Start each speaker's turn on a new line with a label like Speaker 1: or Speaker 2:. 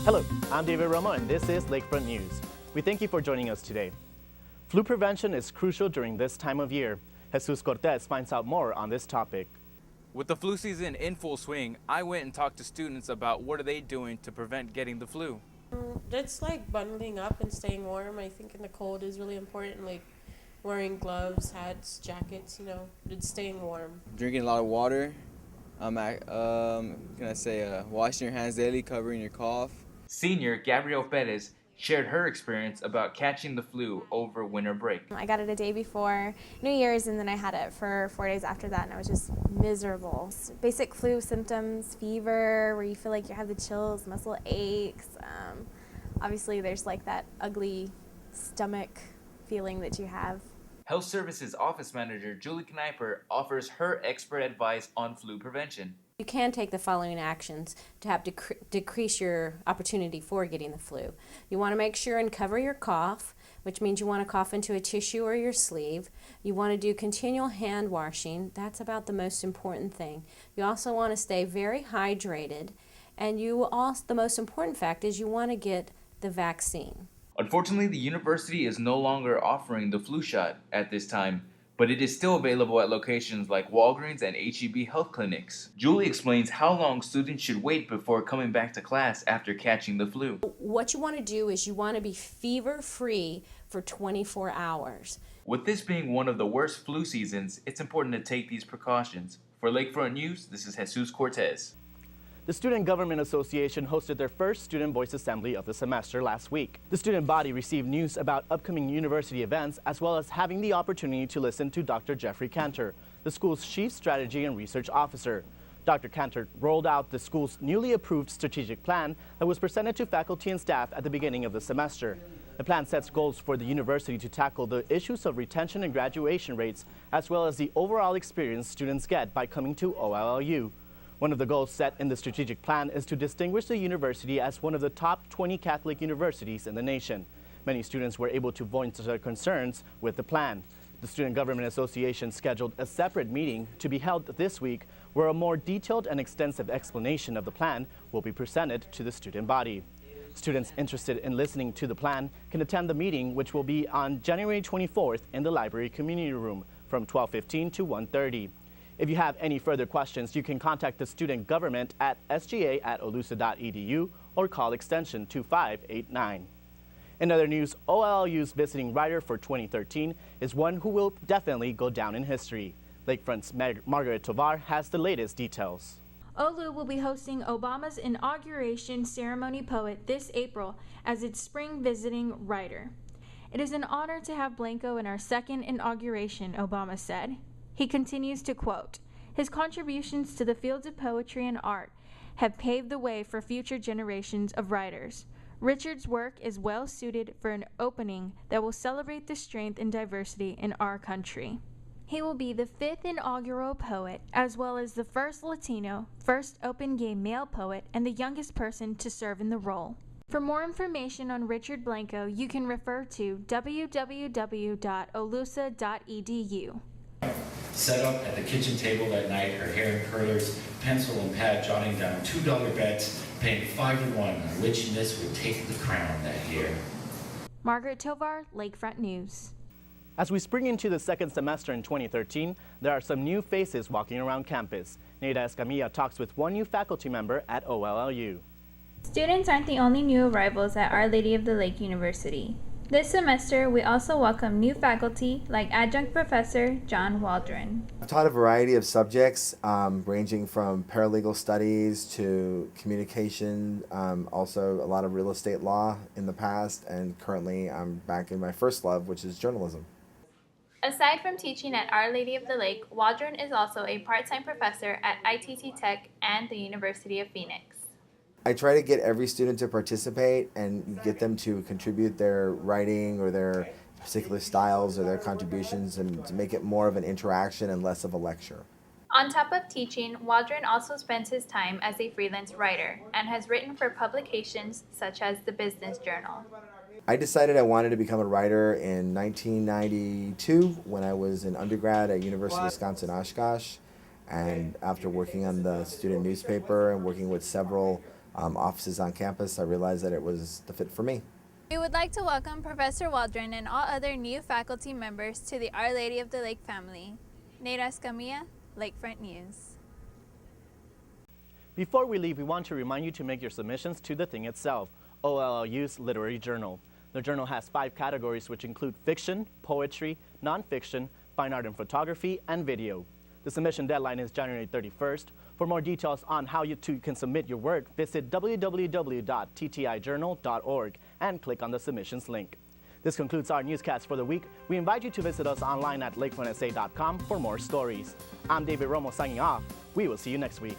Speaker 1: Hello, I'm David Romo, and this is Lakefront News. We thank you for joining us today. Flu prevention is crucial during this time of year. Jesus Cortez finds out more on this topic.
Speaker 2: With the flu season in full swing, I went and talked to students about what are they doing to prevent getting the flu.
Speaker 3: It's like bundling up and staying warm. I think in the cold is really important, like wearing gloves, hats, jackets, and staying warm.
Speaker 4: Drinking a lot of water. Washing your hands daily, covering your cough.
Speaker 2: Senior Gabrielle Perez shared her experience about catching the flu over winter break.
Speaker 5: I got it a day before New Year's, and then I had it for 4 days after that, and I was just miserable. Basic flu symptoms, fever, where you feel like you have the chills, muscle aches. Obviously, there's like that ugly stomach feeling that you have.
Speaker 2: Health Services Office Manager Julie Kneiper offers her expert advice on flu prevention.
Speaker 6: You can take the following actions to help decrease your opportunity for getting the flu. You want to make sure and cover your cough, which means you want to cough into a tissue or your sleeve. You want to do continual hand washing. That's about the most important thing. You also want to stay very hydrated. And the most important fact is you want to get the vaccine.
Speaker 2: Unfortunately, the university is no longer offering the flu shot at this time, but it is still available at locations like Walgreens and H-E-B health clinics. Julie explains how long students should wait before coming back to class after catching the flu.
Speaker 6: What you want to do is you want to be fever-free for 24 hours.
Speaker 2: With this being one of the worst flu seasons, it's important to take these precautions. For Lakefront News, this is Jesus Cortez.
Speaker 1: The Student Government Association hosted their first Student Voice Assembly of the semester last week. The student body received news about upcoming university events, as well as having the opportunity to listen to Dr. Jeffrey Cantor, the school's Chief Strategy and Research Officer. Dr. Cantor rolled out the school's newly approved strategic plan that was presented to faculty and staff at the beginning of the semester. The plan sets goals for the university to tackle the issues of retention and graduation rates, as well as the overall experience students get by coming to OLLU. One of the goals set in the strategic plan is to distinguish the university as one of the top 20 Catholic universities in the nation. Many students were able to voice their concerns with the plan. The Student Government Association scheduled a separate meeting to be held this week where a more detailed and extensive explanation of the plan will be presented to the student body. Students interested in listening to the plan can attend the meeting, which will be on January 24th in the library community room from 12:15 to 1:30. If you have any further questions, you can contact the student government at sga@ollusa.edu or call extension 2589. In other news, OLLU's visiting writer for 2013 is one who will definitely go down in history. Lakefront's Margaret Tovar has the latest details.
Speaker 7: OLLU will be hosting Obama's inauguration ceremony poet this April as its spring visiting writer. It is an honor to have Blanco in our second inauguration, Obama said. He continues to quote, "His contributions to the fields of poetry and art have paved the way for future generations of writers. Richard's work is well suited for an opening that will celebrate the strength and diversity in our country." He will be the 5th inaugural poet, as well as the first Latino, first open gay male poet, and the youngest person to serve in the role. For more information on Richard Blanco, you can refer to www.ollusa.edu.
Speaker 8: Set up at the kitchen table that night, her hair in curlers, pencil and pad, jotting down $2 bets, paying 5-1 on which miss would take the crown that year.
Speaker 7: Margaret Tovar, Lakefront News.
Speaker 1: As we spring into the second semester in 2013, there are some new faces walking around campus. Neida Escamilla talks with one new faculty member at OLLU.
Speaker 9: Students aren't the only new arrivals at Our Lady of the Lake University. This semester, we also welcome new faculty like Adjunct Professor John Waldron.
Speaker 10: I've taught a variety of subjects ranging from paralegal studies to communication, also a lot of real estate law in the past, and currently I'm back in my first love, which is journalism.
Speaker 9: Aside from teaching at Our Lady of the Lake, Waldron is also a part-time professor at ITT Tech and the University of Phoenix.
Speaker 10: I try to get every student to participate and get them to contribute their writing or their particular styles or their contributions, and to make it more of an interaction and less of a lecture.
Speaker 9: On top of teaching, Waldron also spends his time as a freelance writer and has written for publications such as the Business Journal.
Speaker 10: I decided I wanted to become a writer in 1992 when I was an undergrad at University of Wisconsin-Oshkosh, and after working on the student newspaper and working with several offices on campus, I realized that it was the fit for me.
Speaker 9: We would like to welcome Professor Waldron and all other new faculty members to the Our Lady of the Lake family. Neira Escamilla, Lakefront News.
Speaker 1: Before we leave, we want to remind you to make your submissions to the thing itself, OLLU's Literary Journal. The journal has 5 categories, which include fiction, poetry, nonfiction, fine art and photography, and video. The submission deadline is January 31st. For more details on how you too can submit your work, visit www.ttijournal.org and click on the submissions link. This concludes our newscast for the week. We invite you to visit us online at lakefrontsa.com for more stories. I'm David Romo signing off. We will see you next week.